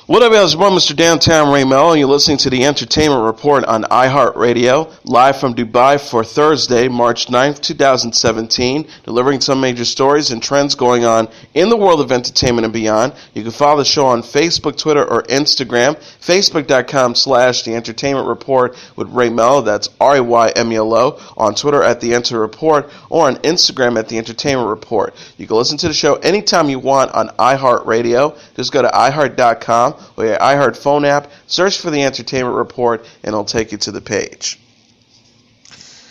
What up, guys? I'm Mr. Downtown Ray Melo, and you're listening to the Entertainment Report on iHeartRadio, live from Dubai for Thursday, March 9th, 2017, delivering some major stories and trends going on in the world of entertainment and beyond. You can follow the show on Facebook, Twitter, or Instagram, facebook.com/The Entertainment Report with Ray Melo, that's RAYMELO, on Twitter at The Enter Report, or on Instagram at The Entertainment Report. You can listen to the show anytime you want on iHeartRadio. Just go to iHeart.com or your iHeart phone app, search for the Entertainment Report, and it'll take you to the page.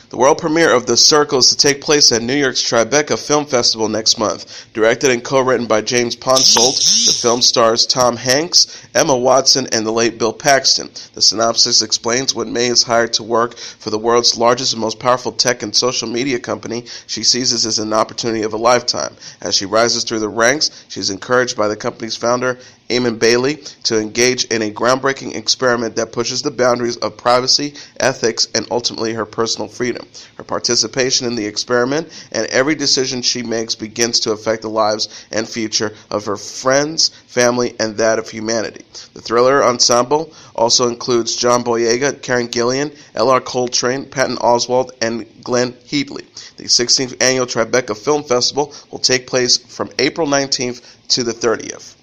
The world premiere of The Circle is to take place at New York's Tribeca Film Festival next month. Directed and co-written by James Ponsoldt, the film stars Tom Hanks, Emma Watson, and the late Bill Paxton. The synopsis explains when May is hired to work for the world's largest and most powerful tech and social media company, she sees this as an opportunity of a lifetime. As she rises through the ranks, she is encouraged by the company's founder, Eamon Bailey, to engage in a groundbreaking experiment that pushes the boundaries of privacy, ethics, and ultimately her personal freedom. Her participation in the experiment and every decision she makes begins to affect the lives and future of her friends, family, and that of humanity. The thriller ensemble also includes John Boyega, Karen Gillan, L.R. Coltrane, Patton Oswalt, and Glenn Headley. The 16th annual Tribeca Film Festival will take place from April 19th to the 30th.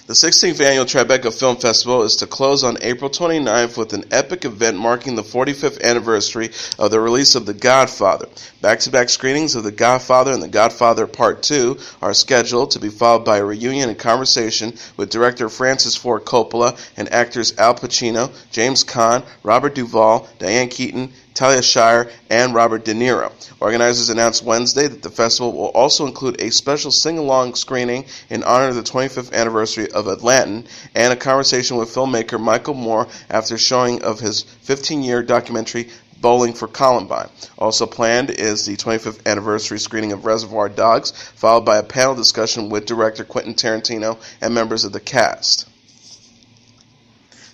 The 16th Annual Tribeca Film Festival is to close on April 29th with an epic event marking the 45th anniversary of the release of The Godfather. Back-to-back screenings of The Godfather and The Godfather Part 2 are scheduled to be followed by a reunion and conversation with director Francis Ford Coppola and actors Al Pacino, James Caan, Robert Duvall, Diane Keaton, Talia Shire, and Robert De Niro. Organizers announced Wednesday that the festival will also include a special sing-along screening in honor of the 25th anniversary of Atlantan and a conversation with filmmaker Michael Moore after showing of his 15-year documentary Bowling for Columbine. Also planned is the 25th anniversary screening of Reservoir Dogs, followed by a panel discussion with director Quentin Tarantino and members of the cast.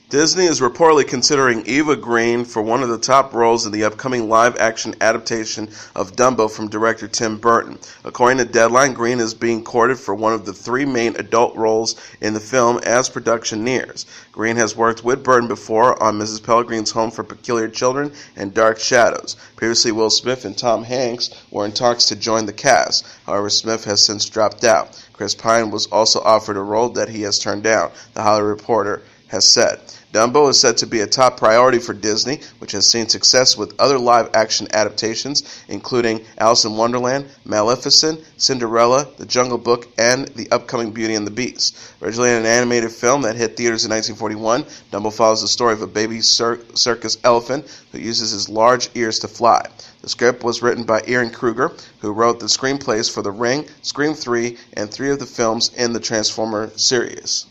Disney is reportedly considering Eva Green for one of the top roles in the upcoming live-action adaptation of Dumbo from director Tim Burton. According to Deadline, Green is being courted for one of the three main adult roles in the film as production nears. Green has worked with Burton before on Mrs. Pellegrin's Home for Peculiar Children and Dark Shadows. Previously, Will Smith and Tom Hanks were in talks to join the cast. However, Smith has since dropped out. Chris Pine was also offered a role that he has turned down, The Hollywood Reporter has said. Dumbo is said to be a top priority for Disney, which has seen success with other live-action adaptations, including Alice in Wonderland, Maleficent, Cinderella, The Jungle Book, and the upcoming Beauty and the Beast. Originally an animated film that hit theaters in 1941, Dumbo follows the story of a baby circus elephant who uses his large ears to fly. The script was written by Ehren Kruger, who wrote the screenplays for The Ring, Scream 3, and 3 of the films in the Transformer series.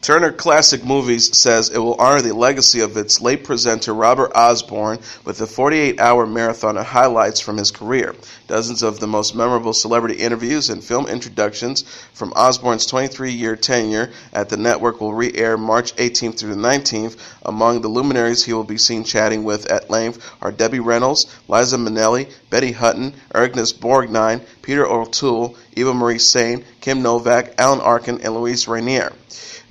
Turner Classic Movies says it will honor the legacy of its late presenter Robert Osborne with a 48-hour marathon of highlights from his career. Dozens of the most memorable celebrity interviews and film introductions from Osborne's 23-year tenure at the network will re-air March 18th through the 19th. Among the luminaries he will be seen chatting with at length are Debbie Reynolds, Liza Minnelli, Betty Hutton, Ernest Borgnine, Peter O'Toole, Eva Marie Saint, Kim Novak, Alan Arkin, and Louise Rainier.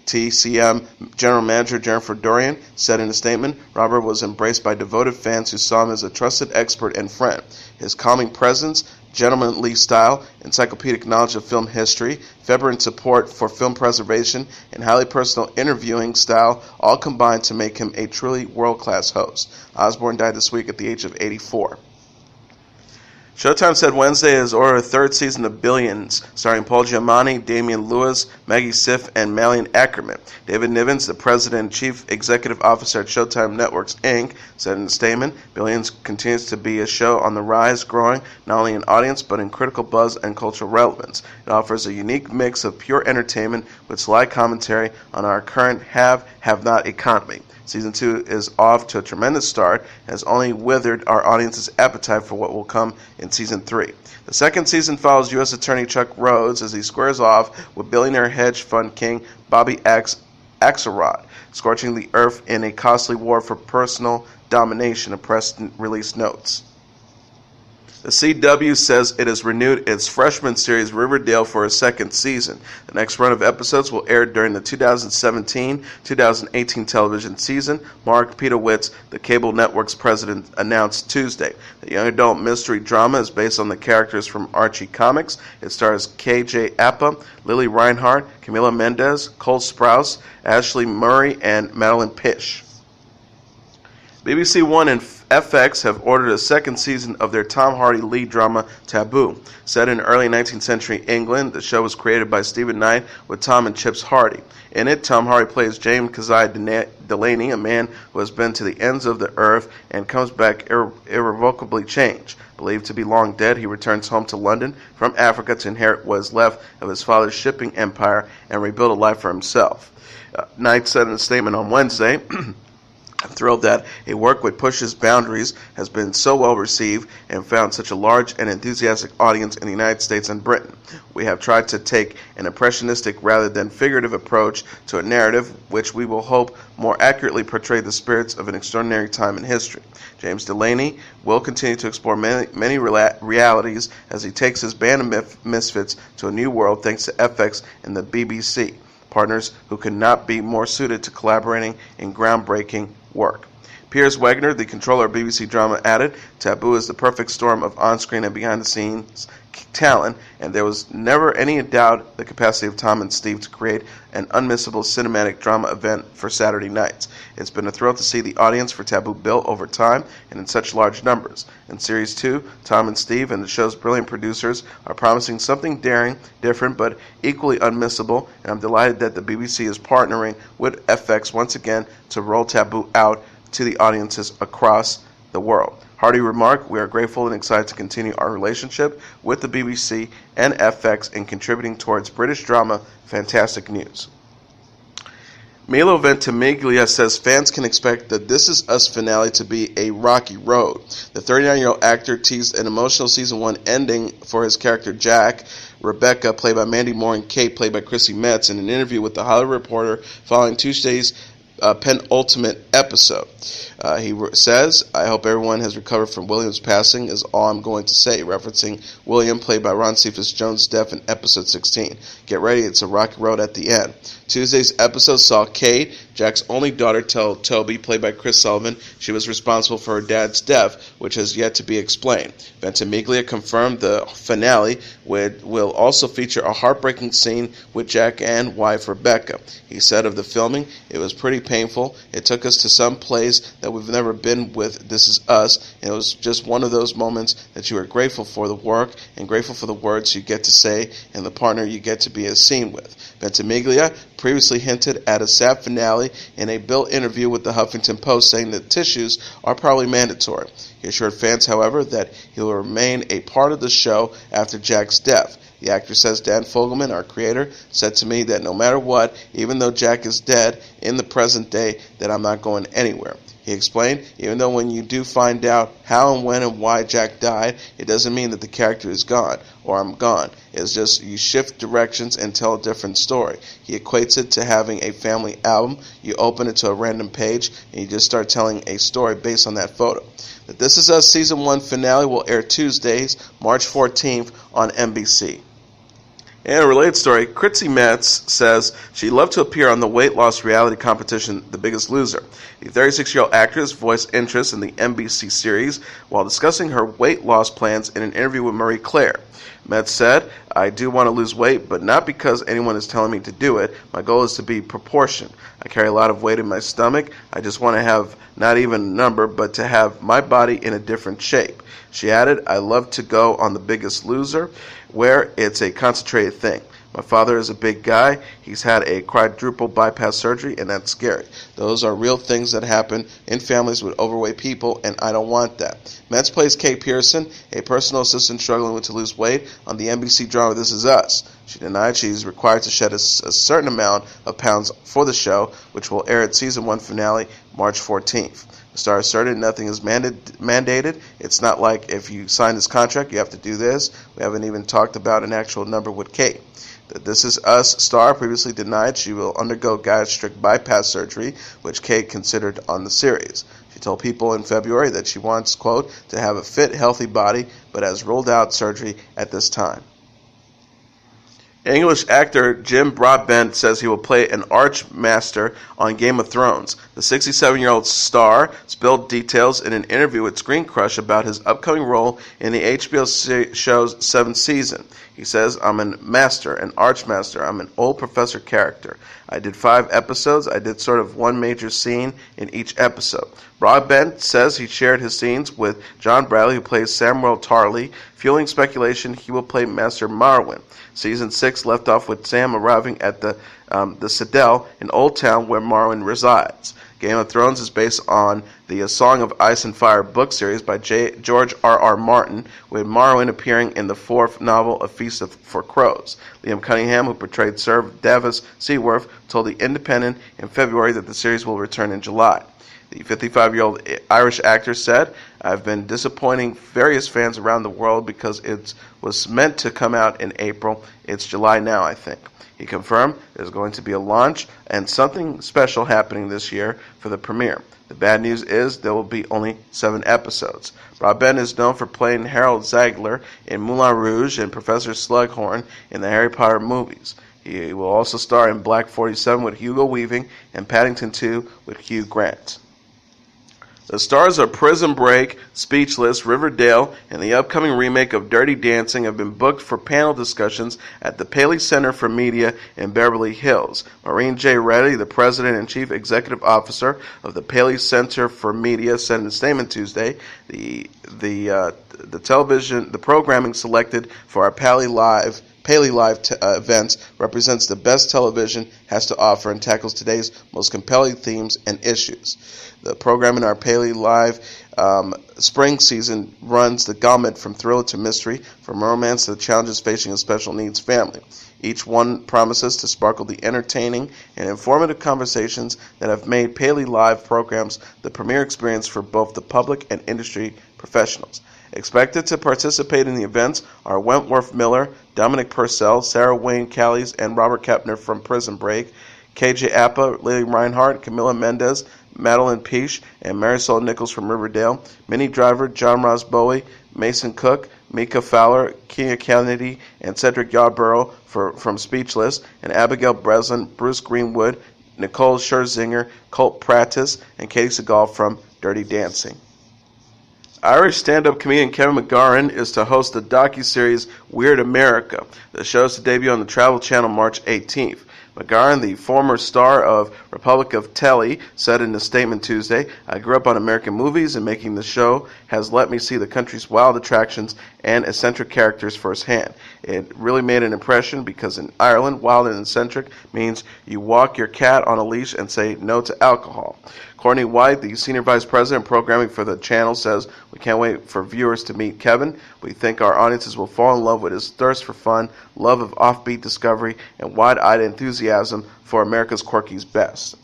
TCM General Manager Jennifer Dorian said in a statement, Robert was embraced by devoted fans who saw him as a trusted expert and friend. His calming presence, gentlemanly style, encyclopedic knowledge of film history, fervent support for film preservation, and highly personal interviewing style all combined to make him a truly world-class host. Osborne died this week at the age of 84. Showtime said Wednesday it has ordered a third season of Billions, starring Paul Giamatti, Damian Lewis, Maggie Siff, and Malin Ackerman. David Nivens, the president and chief executive officer at Showtime Networks, Inc., said in a statement, Billions continues to be a show on the rise, growing not only in audience but in critical buzz and cultural relevance. It offers a unique mix of pure entertainment with sly commentary on our current have-not economy. Season 2 is off to a tremendous start and has only withered our audience's appetite for what will come in Season 3. The second season follows U.S. Attorney Chuck Rhodes as he squares off with billionaire hedge fund king Bobby Axelrod, scorching the earth in a costly war for personal domination, a press release notes. The CW says it has renewed its freshman series Riverdale for a second season. The next run of episodes will air during the 2017-2018 television season, Mark Pedowitz, the cable network's president, announced Tuesday. The young adult mystery drama is based on the characters from Archie Comics. It stars KJ Apa, Lily Reinhardt, Camila Mendez, Cole Sprouse, Ashley Murray, and Madeline Pish. BBC One and FX have ordered a second season of their Tom Hardy lead drama Taboo. Set in early 19th century England, the show was created by Stephen Knight with Tom and Chips Hardy. In it, Tom Hardy plays James Keziah Delaney, a man who has been to the ends of the earth and comes back irrevocably changed. Believed to be long dead, he returns home to London from Africa to inherit what is left of his father's shipping empire and rebuild a life for himself. Knight said in a statement on Wednesday, I'm thrilled that a work which pushes boundaries has been so well received and found such a large and enthusiastic audience in the United States and Britain. We have tried to take an impressionistic rather than figurative approach to a narrative which we will hope more accurately portray the spirits of an extraordinary time in history. James Delaney will continue to explore many realities as he takes his band of misfits to a new world thanks to FX and the BBC, partners who could not be more suited to collaborating in groundbreaking work. Piers Wagner, the controller of BBC Drama, added, Taboo is the perfect storm of on-screen and behind-the-scenes talent, and there was never any doubt the capacity of Tom and Steve to create an unmissable cinematic drama event for Saturday nights. It's been a thrill to see the audience for Taboo built over time and in such large numbers. In Series 2, Tom and Steve and the show's brilliant producers are promising something daring, different, but equally unmissable, and I'm delighted that the BBC is partnering with FX once again to roll Taboo out to the audiences across the world. Hardy remarked, we are grateful and excited to continue our relationship with the BBC and FX in contributing towards British drama. Fantastic news. Milo Ventimiglia says fans can expect the This Is Us finale to be a rocky road. The 39-year-old actor teased an emotional season 1 ending for his character Jack, Rebecca, played by Mandy Moore, and Kate, played by Chrissy Metz, in an interview with The Hollywood Reporter following Tuesday's penultimate episode. He says, I hope everyone has recovered from William's passing is all I'm going to say, referencing William, played by Ron Cephas Jones' death in episode 16. Get ready, it's a rocky road at the end. Tuesday's episode saw Kate, Jack's only daughter, tell Toby, played by Chris Sullivan, she was responsible for her dad's death, which has yet to be explained. Ventimiglia confirmed the finale will also feature a heartbreaking scene with Jack and wife Rebecca. He said of the filming, it was pretty painful. It took us to some place that we've never been with This Is Us, and it was just one of those moments that you are grateful for the work and grateful for the words you get to say and the partner you get to be a scene with. Ventimiglia previously hinted at a sad finale in a built interview with the Huffington Post, saying that tissues are probably mandatory. He assured fans, however, that he will remain a part of the show after Jack's death. The actor says, Dan Fogelman, our creator, said to me that no matter what, even though Jack is dead in the present day, that I'm not going anywhere. He explained, even though when you do find out how and when and why Jack died, it doesn't mean that the character is gone or I'm gone. It's just you shift directions and tell a different story. He equates it to having a family album. You open it to a random page and you just start telling a story based on that photo. The This Is Us Season 1 finale will air Tuesdays, March 14th on NBC. In a related story, Chrissy Metz says she'd love to appear on the weight loss reality competition The Biggest Loser. The 36-year-old actress voiced interest in the NBC series while discussing her weight loss plans in an interview with Marie Claire. Metz said, I do want to lose weight, but not because anyone is telling me to do it. My goal is to be proportioned. I carry a lot of weight in my stomach. I just want to have not even a number, but to have my body in a different shape. She added, I love to go on The Biggest Loser, where it's a concentrated thing. My father is a big guy. He's had a quadruple bypass surgery, and that's scary. Those are real things that happen in families with overweight people, and I don't want that. Metz plays Kate Pearson, a personal assistant struggling to lose weight on the NBC drama This Is Us. She denied she's required to shed a certain amount of pounds for the show, which will air its Season 1 finale March 14th. The star asserted nothing is mandated. It's not like if you sign this contract, you have to do this. We haven't even talked about an actual number with Kate. The This Is Us star previously denied she will undergo gastric bypass surgery, which Kate considered on the series. She She told People in February that she wants, quote, to have a fit, healthy body, but has ruled out surgery at this time. English actor Jim Broadbent says he will play an archmaester on Game of Thrones. The 67-year-old star spilled details in an interview with Screen Crush about his upcoming role in the HBO show's 7th season. He says, I'm a master, an archmaster. I'm an old professor character. I did 5 episodes. I did sort of one major scene in each episode. Broadbent says he shared his scenes with John Bradley, who plays Samuel Tarly, fueling speculation he will play Master Marwyn. Season 6 left off with Sam arriving at the Citadel in Old Town where Marwyn resides. Game of Thrones is based on the Song of Ice and Fire book series by George R.R. Martin, with Marwyn appearing in the 4th novel, A Feast for Crows. Liam Cunningham, who portrayed Sir Davos Seaworth, told The Independent in February that the series will return in July. The 55-year-old Irish actor said, I've been disappointing various fans around the world because it was meant to come out in April. It's July now, I think. He confirmed there's going to be a launch and something special happening this year for the premiere. The bad news is there will be only 7 episodes. Broadbent is known for playing Harold Zagler in Moulin Rouge and Professor Slughorn in the Harry Potter movies. He will also star in Black 47 with Hugo Weaving and Paddington 2 with Hugh Grant. The stars of Prison Break, Speechless, Riverdale, and the upcoming remake of Dirty Dancing have been booked for panel discussions at the Paley Center for Media in Beverly Hills. Maureen J. Reddy, the president and chief executive officer of the Paley Center for Media, said in a statement Tuesday, the programming selected for our PaleyLive events represents the best television has to offer and tackles today's most compelling themes and issues. The program in our PaleyLive spring season runs the gamut from thriller to mystery, from romance to the challenges facing a special needs family. Each one promises to sparkle the entertaining and informative conversations that have made PaleyLive programs the premier experience for both the public and industry professionals. Expected to participate in the events are Wentworth Miller, Dominic Purcell, Sarah Wayne Callies, and Robert Kepner from Prison Break, KJ Apa, Lily Reinhart, Camila Mendez, Madeline Peach, and Marisol Nichols from Riverdale, Minnie Driver, John Ross Bowie, Mason Cook, Mika Fowler, Kia Kennedy, and Cedric Yarborough from Speechless, and Abigail Breslin, Bruce Greenwood, Nicole Scherzinger, Colt Pratis, and Katie Segal from Dirty Dancing. Irish stand-up comedian Kevin McGahern is to host the docuseries Weird America. The show is to debut on the Travel Channel March 18th. McGahern, the former star of Republic of Telly, said in a statement Tuesday, I grew up on American movies, and making the show has let me see the country's wild attractions and eccentric characters firsthand. It really made an impression because in Ireland, wild and eccentric means you walk your cat on a leash and say no to alcohol. Courtney White, the senior vice president of programming for the channel, says, we can't wait for viewers to meet Kevin. We think our audiences will fall in love with his thirst for fun, love of offbeat discovery, and wide-eyed enthusiasm for America's quirky's best.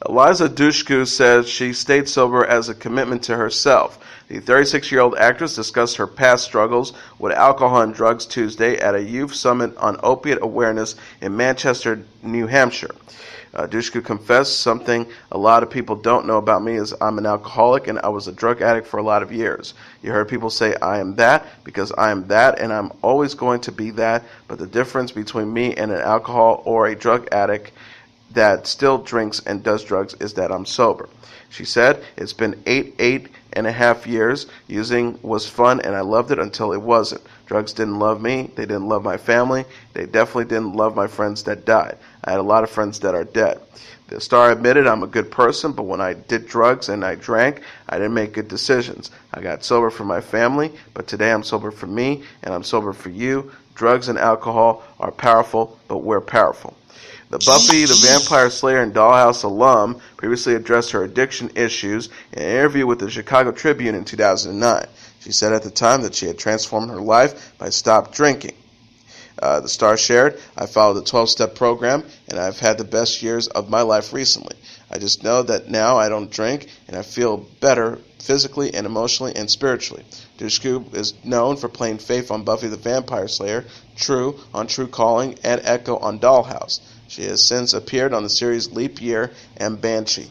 Eliza Dushku says she stayed sober as a commitment to herself. The 36-year-old actress discussed her past struggles with alcohol and drugs Tuesday at a youth summit on opiate awareness in Manchester, New Hampshire. Dushku confessed something a lot of people don't know about me is I'm an alcoholic and I was a drug addict for a lot of years. You heard people say I am that because I am that and I'm always going to be that, but the difference between me and an alcohol or a drug addict that still drinks and does drugs is that I'm sober. She said, it's been eight and a half years. Using was fun and I loved it until it wasn't. Drugs didn't love me. They didn't love my family. They definitely didn't love my friends that died. I had a lot of friends that are dead. The star admitted I'm a good person, but when I did drugs and I drank, I didn't make good decisions. I got sober for my family, but today I'm sober for me and I'm sober for you. Drugs and alcohol are powerful, but we're powerful. The Buffy the Vampire Slayer and Dollhouse alum previously addressed her addiction issues in an interview with the Chicago Tribune in 2009. She said at the time that she had transformed her life by stop drinking. The star shared, I followed the 12-step program, and I've had the best years of my life recently. I just know that now I don't drink, and I feel better physically and emotionally and spiritually. Dushku is known for playing Faith on Buffy the Vampire Slayer, True on True Calling, and Echo on Dollhouse. She has since appeared on the series Leap Year and Banshee.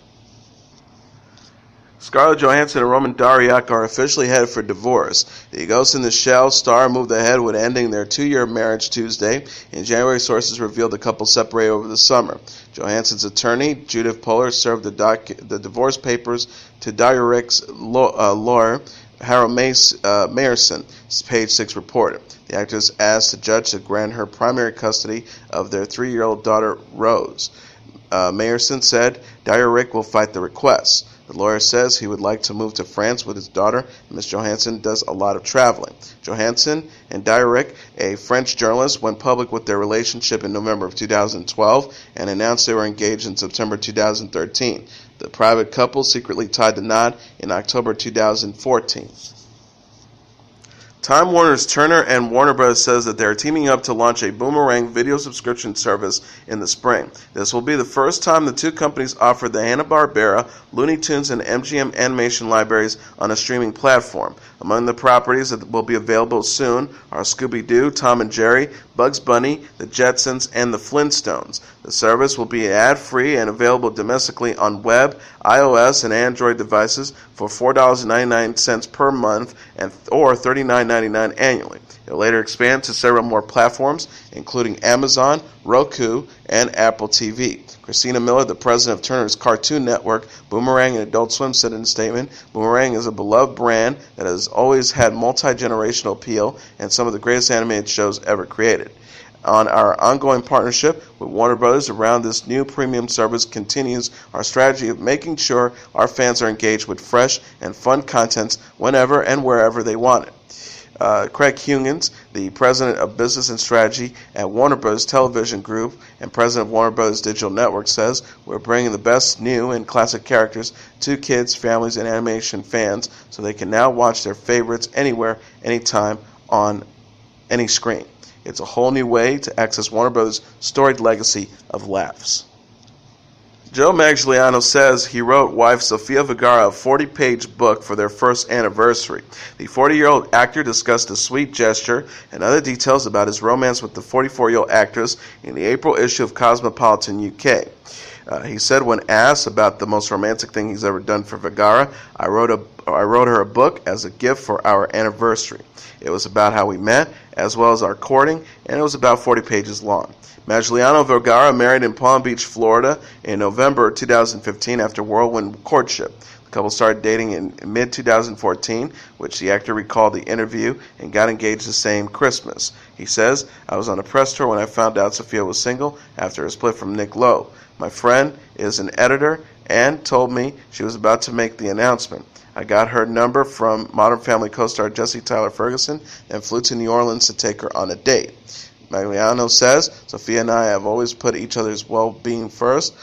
Scarlett Johansson and Romain Dauriac are officially headed for divorce. The Ghost in the Shell star moved ahead with ending their 2-year marriage Tuesday. In January, sources revealed the couple separated over the summer. Johansson's attorney, Judith Poller, served the divorce papers to Dauriac's lawyer, Harold Mayerson, Page 6 reported. The actress asked the judge to grant her primary custody of their 3-year-old daughter, Rose. Mayerson said Dauriac will fight the request. The lawyer says he would like to move to France with his daughter. Ms. Johansson does a lot of traveling. Johansson and Dauriac, a French journalist, went public with their relationship in November of 2012 and announced they were engaged in September 2013. The private couple secretly tied the knot in October 2014. Time Warner's Turner and Warner Bros. Says that they are teaming up to launch a Boomerang video subscription service in the spring. This will be the first time the two companies offer the Hanna-Barbera, Looney Tunes, and MGM animation libraries on a streaming platform. Among the properties that will be available soon are Scooby-Doo, Tom and Jerry, Bugs Bunny, The Jetsons, and The Flintstones. The service will be ad-free and available domestically on web, iOS, and Android devices for $4.99 per month or $39.99 annually. It will later expand to several more platforms, including Amazon, Roku, and Apple TV. Christina Miller, the president of Turner's Cartoon Network, Boomerang, and Adult Swim, said in a statement, "Boomerang is a beloved brand that has always had multi-generational appeal and some of the greatest animated shows ever created. On our ongoing partnership with Warner Bros. Around this new premium service continues our strategy of making sure our fans are engaged with fresh and fun content whenever and wherever they want it." Craig Huggins, the president of business and strategy at Warner Bros. Television Group and president of Warner Bros. Digital Network, says, "We're bringing the best new and classic characters to kids, families, and animation fans so they can now watch their favorites anywhere, anytime, on any screen. It's a whole new way to access Warner Bros.' storied legacy of laughs." Joe Manganiello says he wrote wife Sofia Vergara a 40-page book for their first anniversary. The 40-year-old actor discussed the sweet gesture and other details about his romance with the 44-year-old actress in the April issue of Cosmopolitan UK. He said when asked about the most romantic thing he's ever done for Vergara, I wrote her a book as a gift for our anniversary. It was about how we met, as well as our courting, and it was about 40 pages long. Manganiello and Vergara married in Palm Beach, Florida in November 2015 after whirlwind courtship. The couple started dating in mid-2014, which the actor recalled the interview, and got engaged the same Christmas. He says, "I was on a press tour when I found out Sofia was single after a split from Nick Lowe. My friend is an editor and told me she was about to make the announcement. I got her number from Modern Family co-star Jesse Tyler Ferguson and flew to New Orleans to take her on a date." Manganiello says, "Sofia and I have always put each other's well-being first.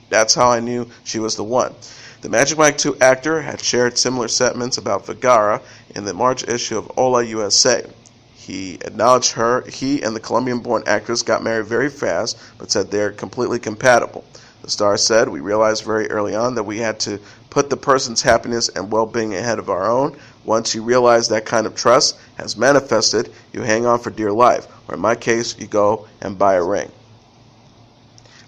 That's how I knew she was the one." The Magic Mike 2 actor had shared similar sentiments about Vergara in the March issue of Hola USA. He acknowledged he and the Colombian-born actress got married very fast, but said they're completely compatible. The star said, "We realized very early on that we had to put the person's happiness and well-being ahead of our own. Once you realize that kind of trust has manifested, you hang on for dear life, or in my case, you go and buy a ring."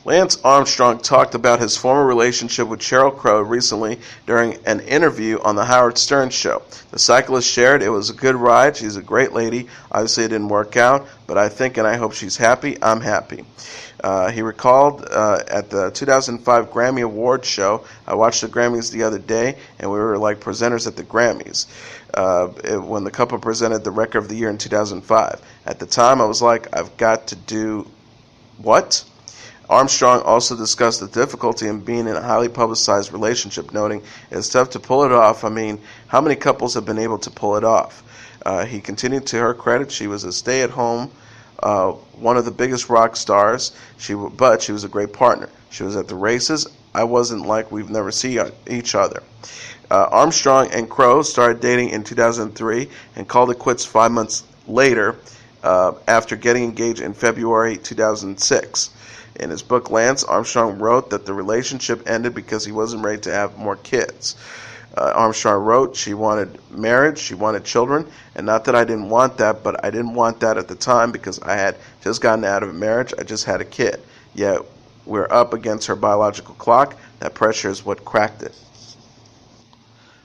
Lance Armstrong talked about his former relationship with Sheryl Crow recently during an interview on the Howard Stern show. The cyclist shared, "It was a good ride. She's a great lady. Obviously it didn't work out, but I think and I hope she's happy. I'm happy." He recalled at the 2005 Grammy Awards show, "I watched the Grammys the other day, and we were like presenters at the Grammys when the couple presented the Record of the Year in 2005. At the time, I was like, I've got to do what?" Armstrong also discussed the difficulty in being in a highly publicized relationship, noting, "It's tough to pull it off. I mean, how many couples have been able to pull it off?" He continued, to her credit, she was a stay-at-home, one of the biggest rock stars, but she was a great partner. She was at the races. I wasn't like we've never seen each other. Armstrong and Crow started dating in 2003 and called it quits 5 months later after getting engaged in February 2006. In his book, Lance, Armstrong wrote that the relationship ended because he wasn't ready to have more kids. Armstrong wrote, "She wanted marriage, she wanted children, and not that I didn't want that, but I didn't want that at the time because I had just gotten out of a marriage, I just had a kid. Yet we're up against her biological clock. That pressure is what cracked it."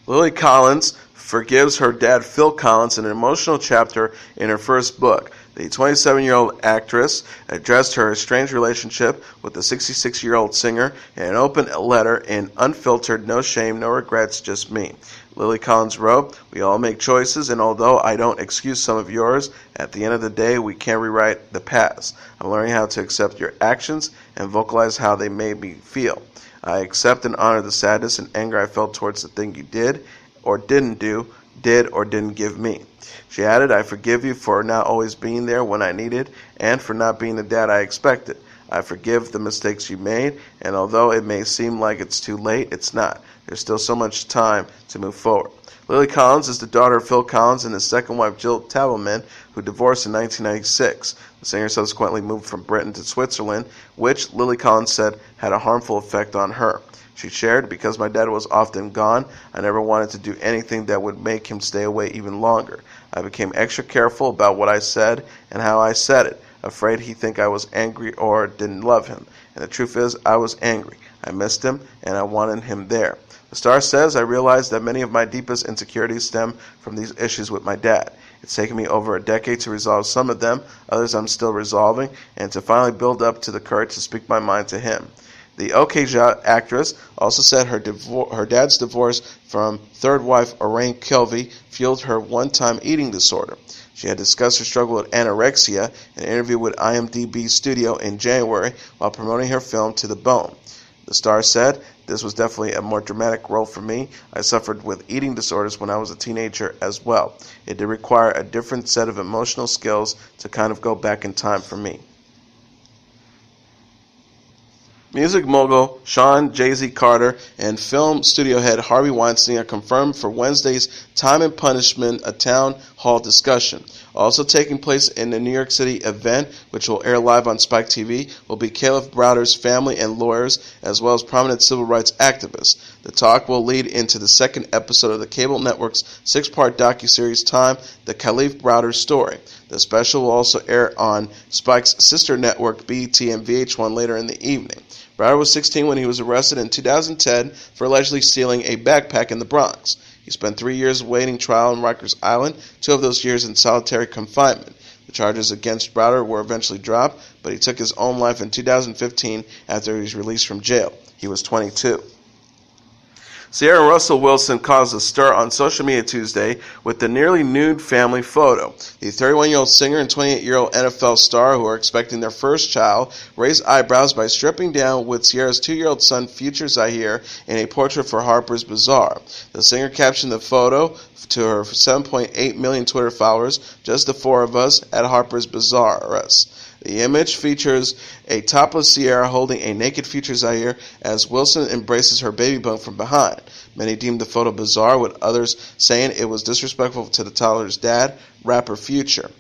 Lily Collins forgives her dad Phil Collins in an emotional chapter in her first book. The 27-year-old actress addressed her estranged relationship with the 66-year-old singer in an open letter in Unfiltered, No Shame, No Regrets, Just Me. Lily Collins wrote, "We all make choices, and although I don't excuse some of yours, at the end of the day, we can't rewrite the past. I'm learning how to accept your actions and vocalize how they made me feel. I accept and honor the sadness and anger I felt towards the thing you did or didn't do, did or didn't give me." She added, "I forgive you for not always being there when I needed and for not being the dad I expected. I forgive the mistakes you made, and although it may seem like it's too late, it's not. There's still so much time to move forward." Lily Collins is the daughter of Phil Collins and his second wife Jill Taubman, who divorced in 1996. The singer subsequently moved from Britain to Switzerland, which Lily Collins said had a harmful effect on her. She shared, "Because my dad was often gone, I never wanted to do anything that would make him stay away even longer. I became extra careful about what I said and how I said it, afraid he'd think I was angry or didn't love him. And the truth is, I was angry. I missed him, and I wanted him there." The star says, "I realized that many of my deepest insecurities stem from these issues with my dad. It's taken me over a decade to resolve some of them, others I'm still resolving, and to finally build up to the courage to speak my mind to him." The Okja actress also said her dad's divorce from third wife Oraine Kilvey fueled her one-time eating disorder. She had discussed her struggle with anorexia in an interview with IMDb Studio in January while promoting her film To the Bone. The star said, "This was definitely a more dramatic role for me. I suffered with eating disorders when I was a teenager as well. It did require a different set of emotional skills to kind of go back in time for me." Music mogul Sean Jay-Z Carter and film studio head Harvey Weinstein are confirmed for Wednesday's Time and Punishment, a town hall discussion. Also taking place in the New York City event, which will air live on Spike TV, will be Kalief Browder's family and lawyers, as well as prominent civil rights activists. The talk will lead into the second episode of the cable network's six-part docuseries Time, the Kalief Browder Story. The special will also air on Spike's sister network BET and VH1 later in the evening. Browder was 16 when he was arrested in 2010 for allegedly stealing a backpack in the Bronx. He spent 3 years awaiting trial on Rikers Island, 2 of those years in solitary confinement. The charges against Browder were eventually dropped, but he took his own life in 2015 after he was released from jail. He was 22. Ciara and Russell Wilson caused a stir on social media Tuesday with the nearly nude family photo. The 31-year-old singer and 28-year-old NFL star, who are expecting their first child, raised eyebrows by stripping down with Ciara's 2-year-old son, Future Zahir, in a portrait for Harper's Bazaar. The singer captioned the photo to her 7.8 million Twitter followers, "Just the four of us at Harper's Bazaar, us." The image features a topless Ciara holding a naked Future Zahir as Wilson embraces her baby bump from behind. Many deemed the photo bizarre, with others saying it was disrespectful to the toddler's dad, rapper Future.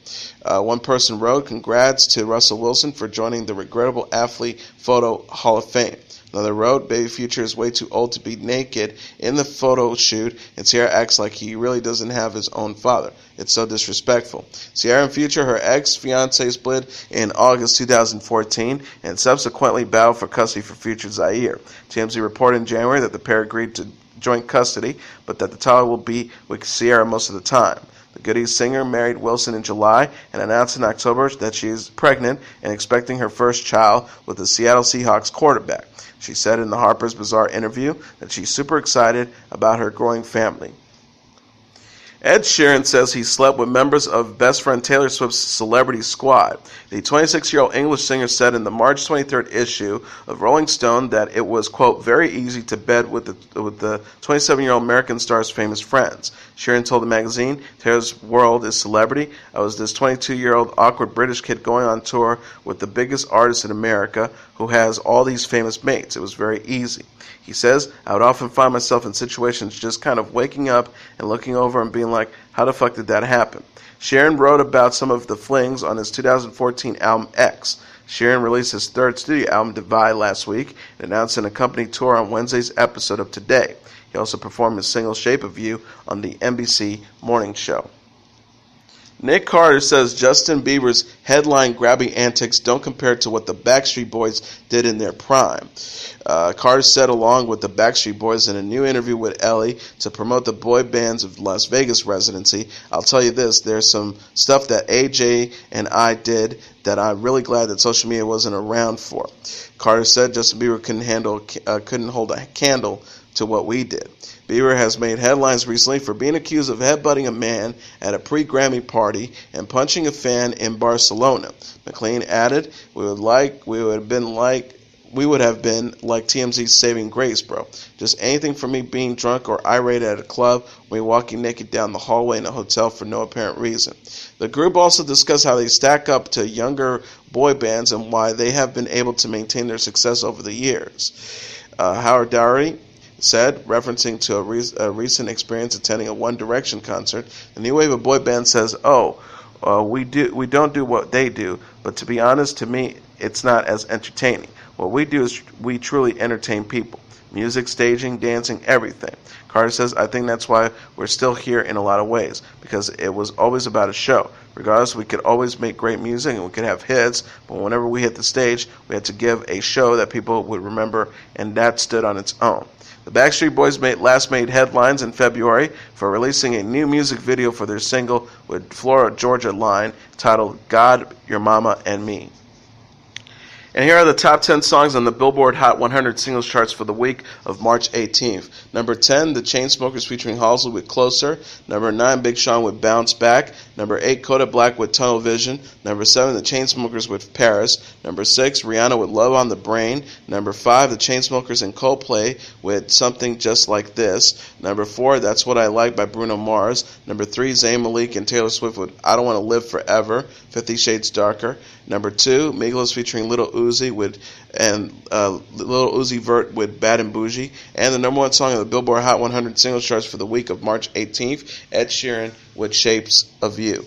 One person wrote, "Congrats to Russell Wilson for joining the Regrettable Athlete Photo Hall of Fame." Another wrote, "Baby Future is way too old to be naked in the photo shoot, and Ciara acts like he really doesn't have his own father. It's so disrespectful." Ciara and Future, her ex-fiancé, split in August 2014 and subsequently battled for custody for Future Zahir. TMZ reported in January that the pair agreed to joint custody, but that the toddler will be with Ciara most of the time. The Goodies singer married Wilson in July and announced in October that she is pregnant and expecting her first child with the Seattle Seahawks quarterback. She said in the Harper's Bazaar interview that she's super excited about her growing family. Ed Sheeran says he slept with members of best friend Taylor Swift's Celebrity Squad. The 26-year-old English singer said in the March 23rd issue of Rolling Stone that it was, quote, very easy to bed with the 27-year-old American star's famous friends. Sheeran told the magazine, "Taylor's world is celebrity. I was this 22-year-old awkward British kid going on tour with the biggest artist in America who has all these famous mates. It was very easy." He says, "I would often find myself in situations just kind of waking up and looking over and being like, how the fuck did that happen?" Sheeran wrote about some of the flings on his 2014 album X. Sheeran released his third studio album, Divide, last week and announced an accompanied tour on Wednesday's episode of Today. He also performed his single Shape of You on the NBC Morning Show. Nick Carter says Justin Bieber's headline-grabbing antics don't compare to what the Backstreet Boys did in their prime. Carter said along with the Backstreet Boys in a new interview with Ellie to promote the boy band's of Las Vegas residency, "I'll tell you this, there's some stuff that AJ and I did that I'm really glad that social media wasn't around for." Carter said Justin Bieber couldn't hold a candle to what we did. Bieber has made headlines recently for being accused of headbutting a man at a pre-Grammy party and punching a fan in Barcelona. McLean added, we would have been like TMZ's Saving Grace, bro. Just anything from me being drunk or irate at a club, or me walking naked down the hallway in a hotel for no apparent reason." The group also discussed how they stack up to younger boy bands and why they have been able to maintain their success over the years. Howard Dauriac said, referencing to a recent experience attending a One Direction concert, the new wave of boy band says, we don't do what they do, but to be honest, to me, it's not as entertaining. What we do is we truly entertain people. Music, staging, dancing, everything. Carter says, I think that's why we're still here in a lot of ways, because it was always about a show. Regardless, we could always make great music and we could have hits, but whenever we hit the stage, we had to give a show that people would remember, and that stood on its own. The Backstreet Boys last made headlines in February for releasing a new music video for their single with Florida Georgia Line titled God, Your Mama, and Me. And here are the top 10 songs on the Billboard Hot 100 singles charts for the week of March 18th. Number 10, The Chainsmokers featuring Halsey with Closer. Number 9, Big Sean with Bounce Back. Number 8, Kodak Black with Tunnel Vision. Number 7, The Chainsmokers with Paris. Number 6, Rihanna with Love on the Brain. Number 5, The Chainsmokers and Coldplay with Something Just Like This. Number 4, That's What I Like by Bruno Mars. Number 3, Zayn Malik and Taylor Swift with I Don't Want to Live Forever, 50 Shades Darker. Number 2, Migos featuring Lil Uzi Lil Uzi Vert with Bad and Bougie. And the number 1 song on the Billboard Hot 100 singles charts for the week of March 18th, Ed Sheeran with Shapes of You.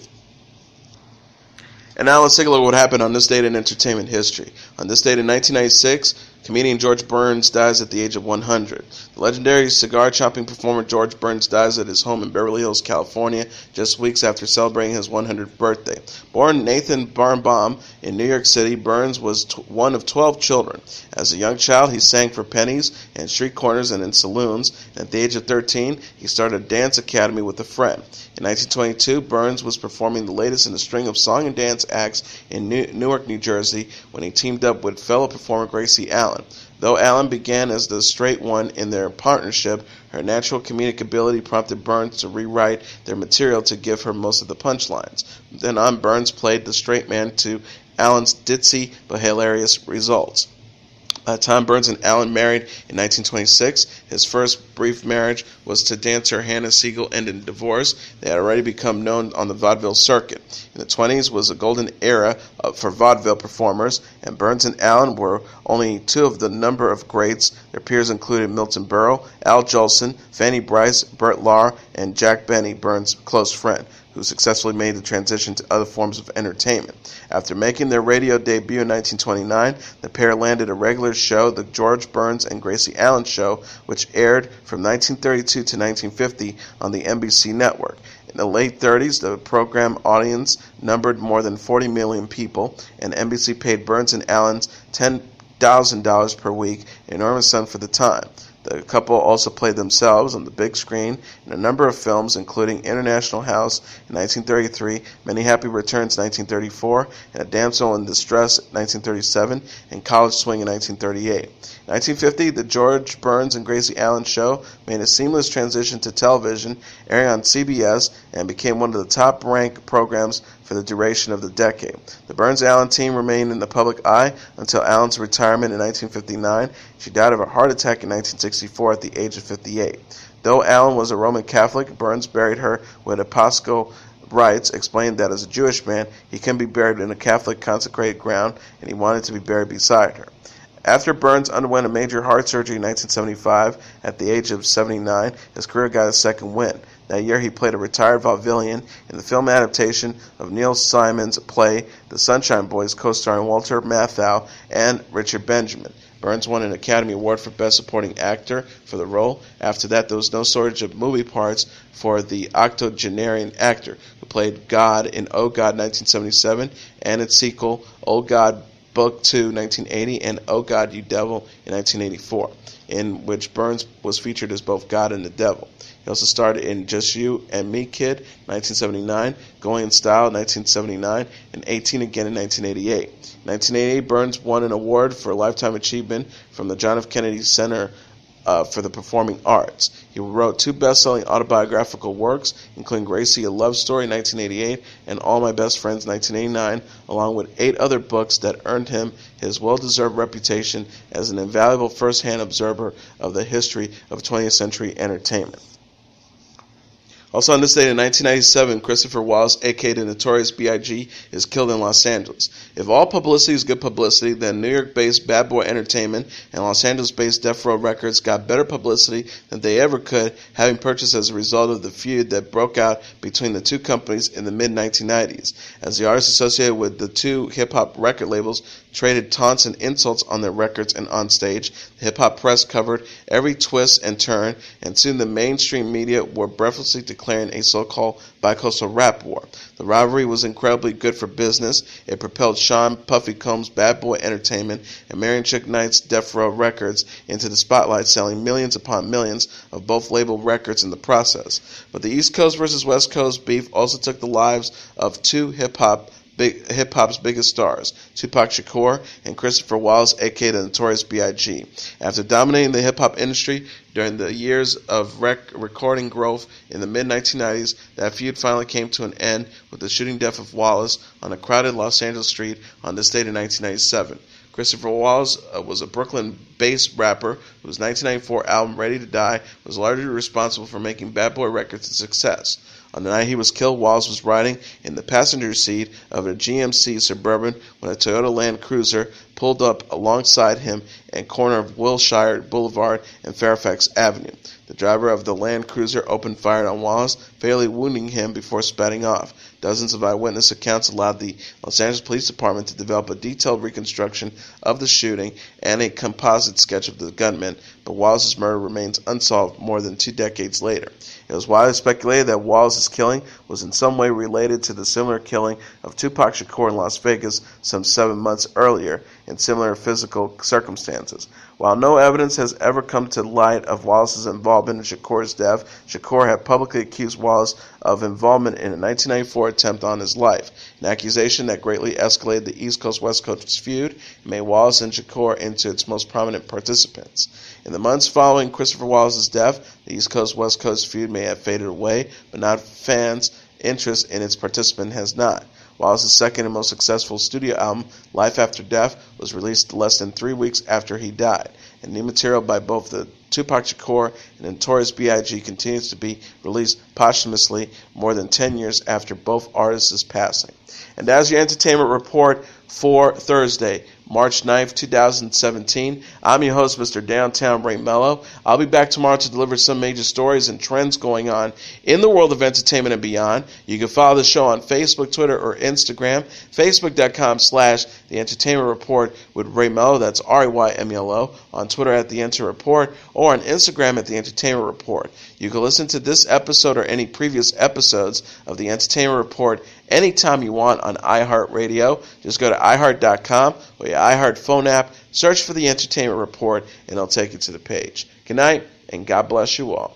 And now let's take a look at what happened on this date in entertainment history. On this date in 1996, comedian George Burns dies at the age of 100. The legendary cigar-chomping performer George Burns dies at his home in Beverly Hills, California, just weeks after celebrating his 100th birthday. Born Nathan Birnbaum in New York City, Burns was one of 12 children. As a young child, he sang for pennies in street corners and in saloons. And at the age of 13, he started a dance academy with a friend. In 1922, Burns was performing the latest in a string of song and dance acts in Newark, New Jersey, when he teamed up with fellow performer Gracie Allen. Though Allen began as the straight one in their partnership, her natural comedic ability prompted Burns to rewrite their material to give her most of the punchlines. Then on, Burns played the straight man to Allen's ditzy but hilarious results. By the time Burns and Allen married in 1926, his first brief marriage was to dancer Hannah Siegel, ended in divorce. They had already become known on the vaudeville circuit. In the 20s was a golden era for vaudeville performers, and Burns and Allen were only two of the number of greats. Their peers included Milton Berle, Al Jolson, Fanny Brice, Bert Lahr, and Jack Benny, Burns' close friend, who successfully made the transition to other forms of entertainment. After making their radio debut in 1929, the pair landed a regular show, The George Burns and Gracie Allen Show, which aired from 1932 to 1950 on the NBC network. In the late 30s, the program audience numbered more than 40 million people, and NBC paid Burns and Allen $10,000 per week, an enormous sum for the time. The couple also played themselves on the big screen in a number of films, including International House in 1933, Many Happy Returns 1934, and A Damsel in Distress 1937, and College Swing in 1938. In 1950, the George Burns and Gracie Allen Show made a seamless transition to television, airing on CBS, and became one of the top-ranked programs for the duration of the decade. The Burns-Allen team remained in the public eye until Allen's retirement in 1959. She died of a heart attack in 1964 at the age of 58. Though Allen was a Roman Catholic, Burns buried her with Episcopal rites, explained that as a Jewish man, he couldn't be buried in a Catholic consecrated ground, and he wanted to be buried beside her. After Burns underwent a major heart surgery in 1975, at the age of 79, his career got a second wind. That year, he played a retired vaudevillian in the film adaptation of Neil Simon's play The Sunshine Boys, co-starring Walter Matthau and Richard Benjamin. Burns won an Academy Award for Best Supporting Actor for the role. After that, there was no shortage of movie parts for the octogenarian actor, who played God in Oh God 1977 and its sequel, Oh God Book 2 1980 and Oh God You Devil in 1984, in which Burns was featured as both God and the Devil. He also starred in Just You and Me Kid 1979, Going in Style 1979, and 18 again in 1988. In 1988, Burns won an award for Lifetime Achievement from the John F. Kennedy Center for the Performing Arts. He wrote 2 best-selling autobiographical works, including Gracie, A Love Story, 1988, and All My Best Friends, 1989, along with 8 other books that earned him his well-deserved reputation as an invaluable first-hand observer of the history of 20th century entertainment. Also on this date in 1997, Christopher Wallace, a.k.a. the Notorious B.I.G., is killed in Los Angeles. If all publicity is good publicity, then New York-based Bad Boy Entertainment and Los Angeles-based Death Row Records got better publicity than they ever could, having purchased as a result of the feud that broke out between the two companies in the mid-1990s. As the artists associated with the two hip-hop record labels traded taunts and insults on their records and on stage, the hip-hop press covered every twist and turn, and soon the mainstream media were breathlessly declaring a so-called bi-coastal rap war. The rivalry was incredibly good for business. It propelled Sean Puffy Combs' Bad Boy Entertainment and Marion Chick Knight's Death Row Records into the spotlight, selling millions upon millions of both label records in the process. But the East Coast versus West Coast beef also took the lives of two hip-hop's biggest stars, Tupac Shakur and Christopher Wallace, a.k.a. the Notorious B.I.G. After dominating the hip-hop industry during the years of recording growth in the mid-1990s, that feud finally came to an end with the shooting death of Wallace on a crowded Los Angeles street on this date in 1997. Christopher Wallace was a Brooklyn-based rapper whose 1994 album, Ready to Die, was largely responsible for making Bad Boy Records a success. On the night he was killed, Wallace was riding in the passenger seat of a GMC Suburban when a Toyota Land Cruiser pulled up alongside him at corner of Wilshire Boulevard and Fairfax Avenue. The driver of the Land Cruiser opened fire on Wallace, fatally wounding him before spatting off. Dozens of eyewitness accounts allowed the Los Angeles Police Department to develop a detailed reconstruction of the shooting and a composite sketch of the gunman, but Wallace's murder remains unsolved more than 2 decades later. It was widely speculated that Wallace's killing was in some way related to the similar killing of Tupac Shakur in Las Vegas some 7 months earlier in similar physical circumstances. While no evidence has ever come to light of Wallace's involvement in Shakur's death, Shakur had publicly accused Wallace of involvement in a 1994 attempt on his life, an accusation that greatly escalated the East Coast-West Coast feud and made Wallace and Shakur into its most prominent participants. In the months following Christopher Wallace's death, the East Coast-West Coast feud may have faded away, but not fans' interest in its participant has not. Wallace's second and most successful studio album, Life After Death, was released less than 3 weeks after he died, and new material by both the Tupac Shakur and Notorious B.I.G. continues to be released posthumously more than 10 years after both artists' passing. And as your entertainment report for Thursday, March 9th, 2017. I'm your host, Mr. Downtown Ray Melo. I'll be back tomorrow to deliver some major stories and trends going on in the world of entertainment and beyond. You can follow the show on Facebook, Twitter, or Instagram. Facebook.com/The Entertainment Report with Ray Melo. That's RAYMELO. On Twitter at The Enter Report, or on Instagram at The Entertainment Report. You can listen to this episode or any previous episodes of The Entertainment Report anytime you want on iHeartRadio. Just go to iHeart.com or your iHeart phone app, search for The Entertainment Report, and it'll take you to the page. Good night, and God bless you all.